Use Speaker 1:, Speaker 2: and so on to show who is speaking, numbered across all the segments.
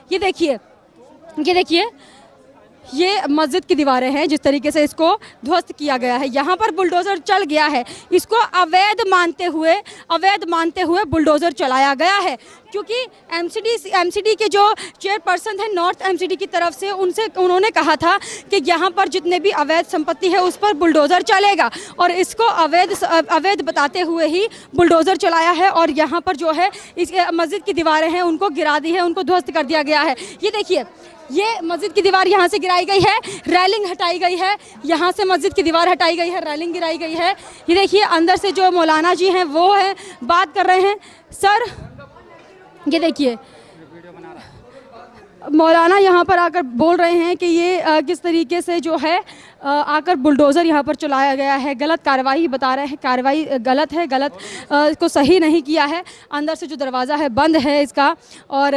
Speaker 1: ये देखिए, ये देखिए, ये मस्जिद की दीवारें हैं, जिस तरीके से इसको ध्वस्त किया गया है। यहाँ पर बुलडोज़र चल गया है, इसको अवैध मानते हुए बुलडोज़र चलाया गया है, क्योंकि एमसीडी के जो चेयरपर्सन है नॉर्थ एमसीडी की तरफ से, उन्होंने कहा था कि यहाँ पर जितने भी अवैध संपत्ति है उस पर बुलडोज़र चलेगा, और इसको अवैध बताते हुए ही बुलडोज़र चलाया है। और यहाँ पर जो है इस मस्जिद की दीवारें हैं उनको गिरा दी है, उनको ध्वस्त कर दिया गया है। ये देखिए, ये मस्जिद की दीवार यहाँ से गिराई गई है, रेलिंग हटाई गई है, यहाँ से मस्जिद की दीवार हटाई गई है, रेलिंग गिराई गई है। ये देखिए, अंदर से जो मौलाना जी हैं वो है बात कर रहे हैं। सर, ये देखिए, मौलाना यहाँ पर आकर बोल रहे हैं कि ये किस तरीके से जो है आकर बुलडोज़र यहाँ पर चलाया गया है, गलत कार्रवाई बता रहे हैं, कार्रवाई गलत है, को सही नहीं किया है। अंदर से जो दरवाज़ा है बंद है इसका, और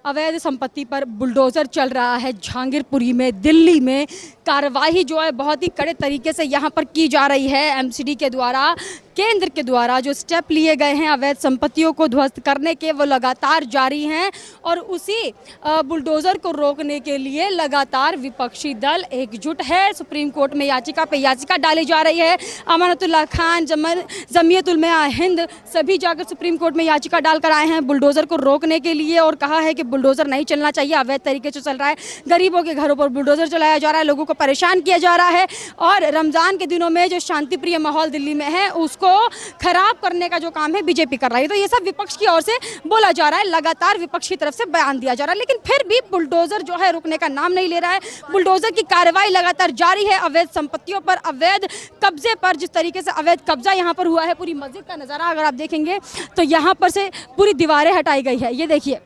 Speaker 1: अवैध संपत्ति पर बुलडोज़र चल रहा है। जहांगीरपुरी में, दिल्ली में कार्रवाई जो है बहुत ही कड़े तरीके से यहाँ पर की जा रही है। एमसीडी के द्वारा, केंद्र के द्वारा जो स्टेप लिए गए हैं अवैध संपत्तियों को ध्वस्त करने के, वो लगातार जारी हैं, और उसी बुलडोज़र को रोकने के लिए लगातार विपक्षी दल एकजुट है। सुप्रीम कोर्ट में याचिका पे याचिका डाली जा रही है। अमानतुल्लाह खान, जमीयत उलमा हिंद सभी जाकर सुप्रीम कोर्ट में याचिका डालकर आए हैं बुलडोज़र को रोकने के लिए, और कहा है कि बुलडोज़र नहीं चलना चाहिए, अवैध तरीके से चल रहा है, गरीबों के घरों पर बुलडोज़र चलाया जा रहा है, लोगों को परेशान किया जा रहा है, और रमज़ान के दिनों में जो शांतिप्रिय माहौल दिल्ली में है उसको खराब करने का जो काम है बीजेपी कर रही है। तो ये सब विपक्ष की ओर से बोला जा रहा है, लगातार विपक्ष की तरफ से बयान दिया जा रहा है, लेकिन फिर भी बुलडोज़र जो है रुकने का नाम नहीं ले रहा है। बुलडोज़र की कार्रवाई लगातार जारी है, अवैध संपत्तियों पर, अवैध कब्जे पर। जिस तरीके से अवैध कब्जा यहाँ पर हुआ है, पूरी मस्जिद का नज़ारा अगर आप देखेंगे तो यहाँ पर से पूरी दीवारें हटाई गई है। ये देखिए,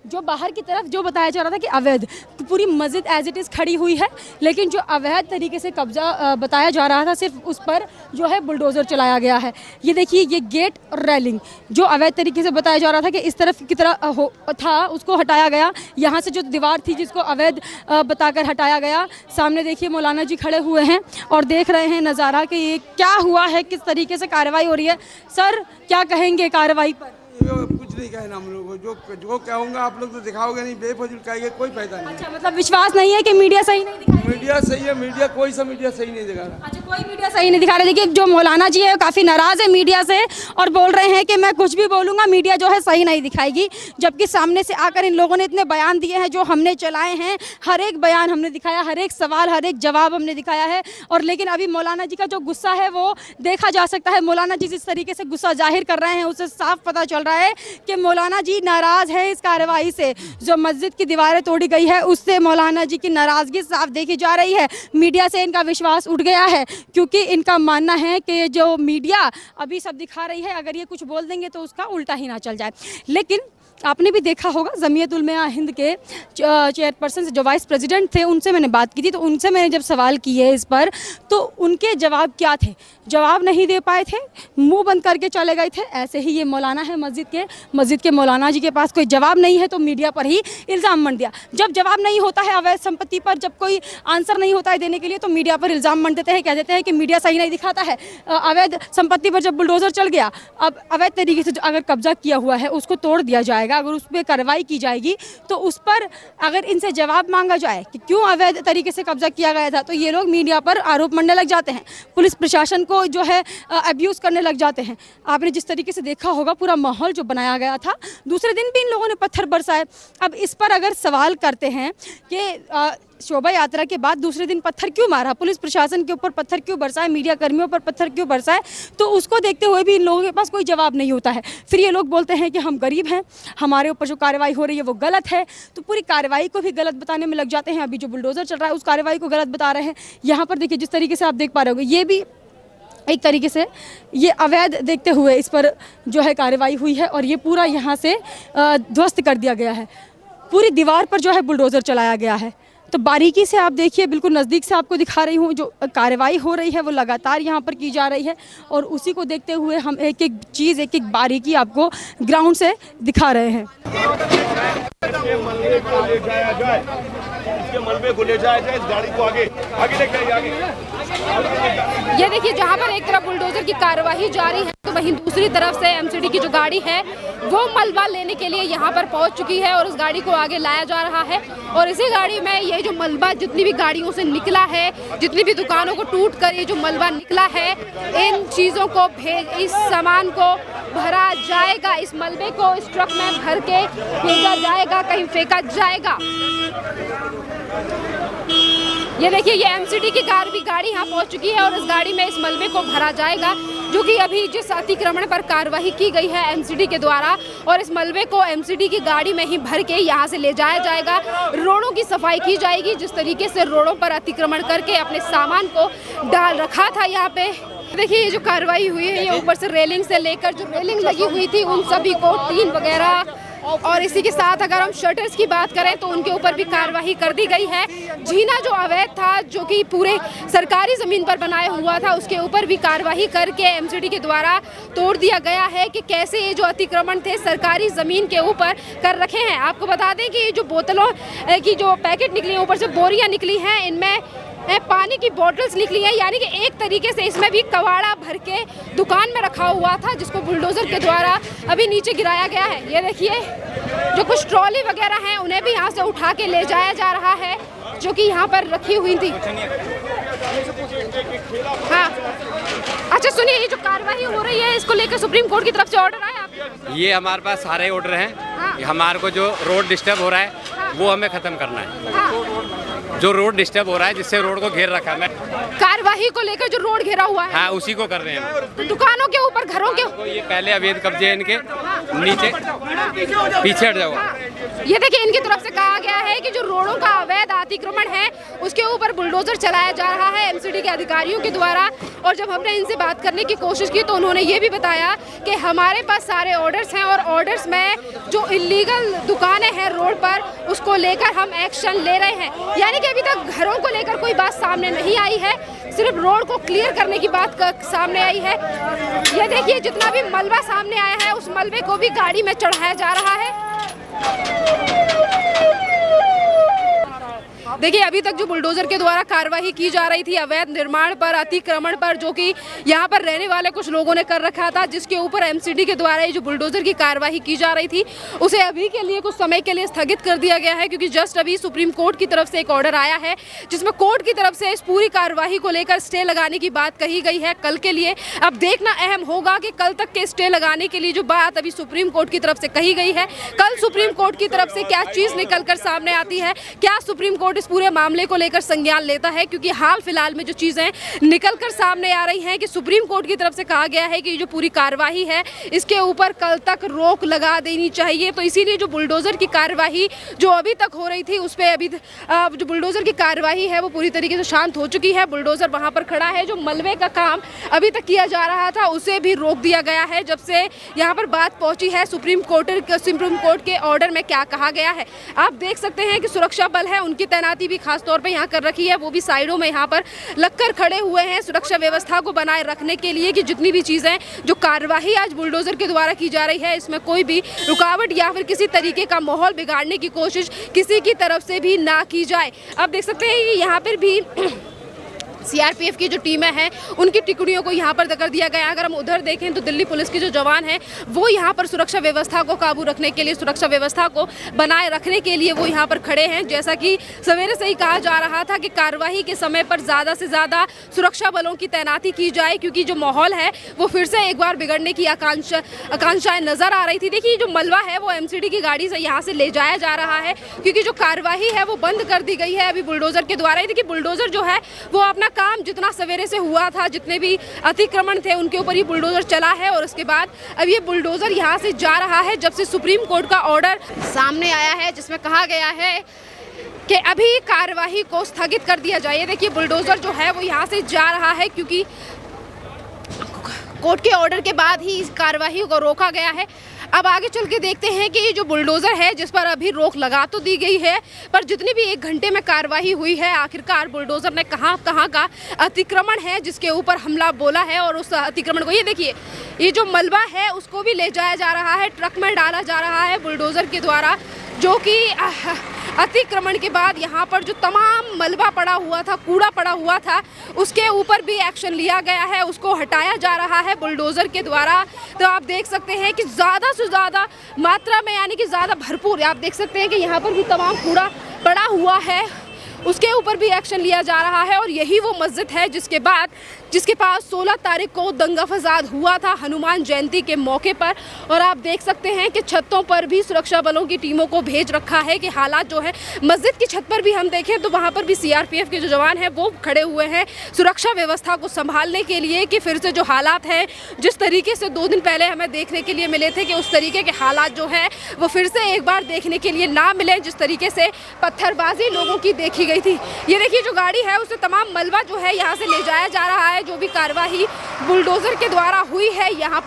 Speaker 1: जो बाहर की तरफ जो बताया जा रहा था कि अवैध, पूरी मस्जिद एज इट इज़ खड़ी हुई है, लेकिन जो अवैध तरीके से कब्जा बताया जा रहा था सिर्फ उस पर जो है बुलडोज़र चलाया गया है। ये देखिए, ये गेट और रेलिंग जो अवैध तरीके से बताया जा रहा था कि इस तरफ की तरह था, उसको हटाया गया। यहाँ से जो दीवार थी जिसको अवैध बताकर हटाया गया। सामने देखिए मौलाना जी खड़े हुए हैं और देख रहे हैं नज़ारा कि ये क्या हुआ है, किस तरीके से कार्रवाई हो रही है। सर, क्या कहेंगे कार्रवाई पर?
Speaker 2: कुछ नहीं कहना हम लोग को, जो कहूँगा आप लोग तो दिखाओगे नहीं, बेफजूल कहेंगे, कोई फायदा नहीं।
Speaker 1: अच्छा, मतलब विश्वास नहीं है कि मीडिया सही नहीं दिखा रही?
Speaker 2: मीडिया सही है, मीडिया कोई सा मीडिया सही नहीं दिखा रहा।
Speaker 1: अच्छा, कोई मीडिया सही नहीं दिखा रहा। देखिए, जो मौलाना जी है काफ़ी नाराज़ है मीडिया से, और बोल रहे हैं कि मैं कुछ भी बोलूँगा मीडिया जो है सही नहीं दिखाएगी, जबकि सामने से आकर इन लोगों ने इतने बयान दिए हैं जो हमने चलाए हैं, हर एक बयान हमने दिखाया, हर एक सवाल, हर एक जवाब हमने दिखाया है। और लेकिन अभी मौलाना जी का जो गुस्सा है वो देखा जा सकता है। मौलाना जी जिस तरीके से गुस्सा जाहिर कर रहे हैं उससे साफ पता चल रहा है कि मौलाना जी नाराज़ है इस कार्रवाई से। जो मस्जिद की दीवारें तोड़ी गई है उससे मौलाना जी की नाराज़गी साफ देखी जा रही है। मीडिया से इनका विश्वास उठ गया है, क्योंकि इनका मानना है कि जो मीडिया अभी सब दिखा रही है, अगर ये कुछ बोल देंगे तो उसका उल्टा ही ना चल जाए। लेकिन आपने भी देखा होगा, जमीयत उलमा हिंद के चेयरपर्सन जो वाइस प्रेसिडेंट थे उनसे मैंने बात की थी, तो उनसे मैंने जब सवाल किए इस पर तो उनके जवाब क्या थे, जवाब नहीं दे पाए थे, मुंह बंद करके चले गए थे। ऐसे ही ये मौलाना है मस्जिद के मौलाना जी के पास कोई जवाब नहीं है तो मीडिया पर ही इल्ज़ाम मढ़ दिया। जब जवाब नहीं होता है अवैध संपत्ति पर, जब कोई आंसर नहीं होता है देने के लिए, तो मीडिया पर इल्ज़ाम मढ़ देते हैं, कह देते हैं कि मीडिया सही नहीं दिखाता है। अवैध संपत्ति पर जब बुलडोज़र चल गया, अब अवैध तरीके से अगर कब्जा किया हुआ है उसको तोड़ दिया जाएगा, अगर उस पर कार्रवाई की जाएगी तो उस पर अगर इनसे जवाब मांगा जाए कि क्यों अवैध तरीके से कब्जा किया गया था, तो ये लोग मीडिया पर आरोप मढ़ने लग जाते हैं, पुलिस प्रशासन को जो है अब्यूज़ करने लग जाते हैं। आपने जिस तरीके से देखा होगा पूरा माहौल जो बनाया गया था, दूसरे दिन भी इन लोगों ने पत्थर बरसाए। अब इस पर अगर सवाल करते हैं कि शोभा यात्रा के बाद दूसरे दिन पत्थर क्यों मारा, पुलिस प्रशासन के ऊपर पत्थर क्यों बरसाए, मीडिया कर्मियों पर पत्थर क्यों बरसाए, तो उसको देखते हुए भी इन लोगों के पास कोई जवाब नहीं होता है। फिर ये लोग बोलते हैं कि हम गरीब हैं, हमारे ऊपर जो कार्रवाई हो रही है वो गलत है, तो पूरी कार्रवाई को भी गलत बताने में लग जाते हैं। अभी जो बुलडोज़र चल रहा है उस कार्रवाई को गलत बता रहे हैं। यहाँ पर देखिए, जिस तरीके से आप देख पा रहे होंगे, ये भी एक तरीके से ये अवैध देखते हुए इस पर जो है कार्रवाई हुई है, और ये पूरा यहाँ से ध्वस्त कर दिया गया है। पूरी दीवार पर जो है बुलडोज़र चलाया गया है। तो बारीकी से आप देखिए, बिल्कुल नज़दीक से आपको दिखा रही हूँ, जो कार्रवाई हो रही है वो लगातार यहाँ पर की जा रही है, और उसी को देखते हुए हम एक एक चीज़, एक एक बारीकी आपको ग्राउंड से दिखा रहे हैं। ये देखिए, जहाँ पर एक तरफ बुलडोज़र की कार्रवाई जारी है तो
Speaker 3: वहीं दूसरी तरफ से एमसीडी की जो गाड़ी है वो मलबा लेने के लिए यहाँ पर पहुँच चुकी है और उस गाड़ी को आगे लाया जा रहा है। और इसी गाड़ी में ये जो मलबा जितनी भी गाड़ियों से निकला है, जितनी भी दुकानों को टूट कर ये जो मलबा निकला है, इन चीज़ों को इस सामान को भरा जाएगा, इस मलबे को इस ट्रक में भर के भेजा जाएगा, कहीं फेंका जाएगा। ये देखिए, ये एमसीडी की गाड़ी यहाँ पहुँच चुकी है और इस गाड़ी में इस मलबे को भरा जाएगा, जो कि अभी जिस अतिक्रमण पर कार्रवाई की गई है एमसीडी के द्वारा, और इस मलबे को एमसीडी की गाड़ी में ही भर के यहाँ से ले जाया जाएगा। रोडों की सफाई की जाएगी, जिस तरीके से रोडों पर अतिक्रमण करके अपने सामान को डाल रखा था यहाँ पे। देखिए, ये जो कार्रवाई हुई है, ये ऊपर से रेलिंग से लेकर जो रेलिंग लगी हुई थी उन सभी को, टीन वगैरह, और इसी के साथ अगर हम शटर्स की बात करें तो उनके ऊपर भी कार्रवाई कर दी गई है। जीना जो अवैध था, जो कि पूरे सरकारी ज़मीन पर बनाया हुआ था, उसके ऊपर भी कार्रवाई करके एमसीडी के द्वारा तोड़ दिया गया है कि कैसे ये जो अतिक्रमण थे सरकारी ज़मीन के ऊपर कर रखे हैं। आपको बता दें कि ये जो बोतलों की जो पैकेट निकली हैं, ऊपर से बोरियां निकली हैं, इनमें पानी की बोतल्स निकली हैं, यानी कि एक तरीके से इसमें भी कबाड़ा भर के दुकान में रखा हुआ था, जिसको बुलडोज़र के द्वारा अभी नीचे गिराया गया है। ये देखिए, जो कुछ ट्रॉली वगैरह हैं उन्हें भी यहाँ से उठा के ले जाया जा रहा है, जो कि यहाँ पर रखी हुई थी। हाँ, अच्छा सुनिए, ये जो कार्रवाई हो रही है इसको लेकर सुप्रीम कोर्ट की तरफ से ऑर्डर आया आपके?
Speaker 4: ये हमारे पास सारे ऑर्डर हैं।
Speaker 3: हाँ।
Speaker 4: हमारे को जो रोड डिस्टर्ब हो रहा है,
Speaker 3: हाँ,
Speaker 4: वो हमें ख़त्म करना है।
Speaker 3: हाँ।
Speaker 4: जो रोड डिस्टर्ब हो रहा है, जिससे रोड को घेर रखा है,
Speaker 3: कार्यवाही को लेकर जो रोड घेरा हुआ है,
Speaker 4: हाँ, उसी को कर रहे हैं।
Speaker 3: तो दुकानों के ऊपर, घरों के
Speaker 4: तो ये पहले अवैध कब्जे हैं इनके, नीचे पीछे हट जाओ।
Speaker 3: ये देखिए, इनकी तरफ से कहा गया है कि जो रोडों का अवैध अतिक्रमण है उसके ऊपर बुलडोजर चलाया जा रहा है एमसीडी के अधिकारियों के द्वारा। और जब हमने इनसे बात करने की कोशिश की तो उन्होंने ये भी बताया कि हमारे पास सारे ऑर्डर्स हैं और ऑर्डर्स में जो इलीगल दुकानें हैं रोड पर, उसको लेकर हम एक्शन ले रहे हैं। यानी कि अभी तक घरों को लेकर कोई बात सामने नहीं आई है, सिर्फ रोड को क्लियर करने की बात सामने आई है। ये देखिए, जितना भी मलबा सामने आया है उस मलबे को भी गाड़ी में चढ़ाया जा रहा है। देखिए, अभी तक जो बुलडोजर के द्वारा कार्रवाई की जा रही थी अवैध निर्माण पर, अतिक्रमण पर, जो कि यहाँ पर रहने वाले कुछ लोगों ने कर रखा था, जिसके ऊपर एमसीडी के द्वारा ये जो बुलडोजर की कार्रवाई की जा रही थी उसे अभी के लिए कुछ समय के लिए स्थगित कर दिया गया है, क्योंकि जस्ट अभी सुप्रीम कोर्ट की तरफ से एक ऑर्डर आया है जिसमें कोर्ट की तरफ से इस पूरी कार्रवाई को लेकर स्टे लगाने की बात कही गई है कल के लिए। अब देखना अहम होगा कि कल तक के स्टे लगाने के लिए जो बात अभी सुप्रीम कोर्ट की तरफ से कही गई है, कल सुप्रीम कोर्ट की तरफ से क्या चीज़ निकल कर सामने आती है, क्या सुप्रीम कोर्ट इस पूरे मामले को लेकर संज्ञान लेता है। क्योंकि हाल फिलहाल में जो चीज़ें निकल कर सामने आ रही हैं कि सुप्रीम कोर्ट की तरफ से कहा गया है कि जो पूरी कार्रवाई है इसके ऊपर कल तक रोक लगा देनी चाहिए। तो इसीलिए जो बुलडोज़र की कार्रवाई जो अभी तक हो रही थी उस पर अभी जो बुलडोज़र की कार्रवाई है वो पूरी तरीके से शांत हो चुकी है। बुलडोज़र वहाँ पर खड़ा है। जो मलबे का काम अभी तक किया जा रहा था उसे भी रोक दिया गया है जब से यहाँ पर बात पहुँची है सुप्रीम कोर्ट के ऑर्डर में क्या कहा गया है। आप देख सकते हैं कि सुरक्षा बल है, उनकी तैनाती भी खास तौर पे यहाँ कर रखी है, वो भी साइडों में यहाँ पर लगकर खड़े हुए हैं सुरक्षा व्यवस्था को बनाए रखने के लिए कि जितनी भी चीज़ें जो कार्रवाई आज बुलडोज़र के द्वारा की जा रही है इसमें कोई भी रुकावट या फिर किसी तरीके का माहौल बिगाड़ने की कोशिश किसी की तरफ से भी ना की जाए। आप देख सकते हैं कि यहाँ पर भी सीआरपीएफ की जो टीमें हैं उनकी टुकड़ियों को यहाँ पर कर दिया गया। अगर हम उधर देखें तो दिल्ली पुलिस के जो जवान हैं वो यहाँ पर सुरक्षा व्यवस्था को काबू रखने के लिए, सुरक्षा व्यवस्था को बनाए रखने के लिए वो यहाँ पर खड़े हैं। जैसा कि सवेरे से ही कहा जा रहा था कि कार्रवाई के समय पर ज़्यादा से ज़्यादा सुरक्षा बलों की तैनाती की जाए, क्योंकि जो माहौल है वो फिर से एक बार बिगड़ने की आकांक्षाएँ नज़र आ रही थी। देखिए, जो मलबा है वो एमसीडी की गाड़ी से यहाँ से ले जाया जा रहा है, क्योंकि जो कार्रवाई है वो बंद कर दी गई है अभी बुलडोज़र के द्वारा। देखिए, बुलडोज़र जो है वो अपना काम जितना सवेरे से हुआ था, जितने भी अतिक्रमण थे उनके ऊपर ये बुलडोजर चला है और उसके बाद अब ये बुलडोजर यहाँ से जा रहा है जब से सुप्रीम कोर्ट का ऑर्डर सामने आया है जिसमें कहा गया है कि अभी कार्रवाई को स्थगित कर दिया जाए। देखिए, बुलडोजर जो है वो यहाँ से जा रहा है क्योंकि कोर्ट के ऑर्डर के बाद ही इस कार्रवाई को रोका गया है। अब आगे चल के देखते हैं कि ये जो बुलडोज़र है जिस पर अभी रोक लगा तो दी गई है, पर जितनी भी 1 घंटे में कार्रवाई हुई है आखिरकार बुलडोज़र ने कहाँ का अतिक्रमण है जिसके ऊपर हमला बोला है और उस अतिक्रमण को, ये देखिए, ये जो मलबा है उसको भी ले जाया जा रहा है, ट्रक में डाला जा रहा है बुलडोज़र के द्वारा। जो कि अतिक्रमण के बाद यहाँ पर जो तमाम मलबा पड़ा हुआ था, कूड़ा पड़ा हुआ था, उसके ऊपर भी एक्शन लिया गया है, उसको हटाया जा रहा है बुलडोज़र के द्वारा। तो आप देख सकते हैं कि ज़्यादा से ज़्यादा मात्रा में, यानी कि ज़्यादा भरपूर, आप देख सकते हैं कि यहाँ पर भी तमाम कूड़ा पड़ा हुआ है, उसके ऊपर भी एक्शन लिया जा रहा है। और यही वो मस्जिद है जिसके पास 16 तारीख को दंगा फसाद हुआ था हनुमान जयंती के मौके पर। और आप देख सकते हैं कि छतों पर भी सुरक्षा बलों की टीमों को भेज रखा है कि हालात जो है, मस्जिद की छत पर भी हम देखें तो वहाँ पर भी सीआरपीएफ के जो जवान हैं वो खड़े हुए हैं सुरक्षा व्यवस्था को संभालने के लिए, कि फिर से जो हालात हैं जिस तरीके से 2 दिन पहले हमें देखने के लिए मिले थे कि उस तरीके के हालात जो है वो फिर से एक बार देखने के लिए ना मिले, जिस तरीके से पत्थरबाजी लोगों की देखी गई थी। ये देखिए जो गाड़ी है उससे तमाम मलबा जो है यहाँ से ले जाया जा रहा है। जो भी कार्रवाई बुलडोज़र के द्वारा हुई है यहाँ पर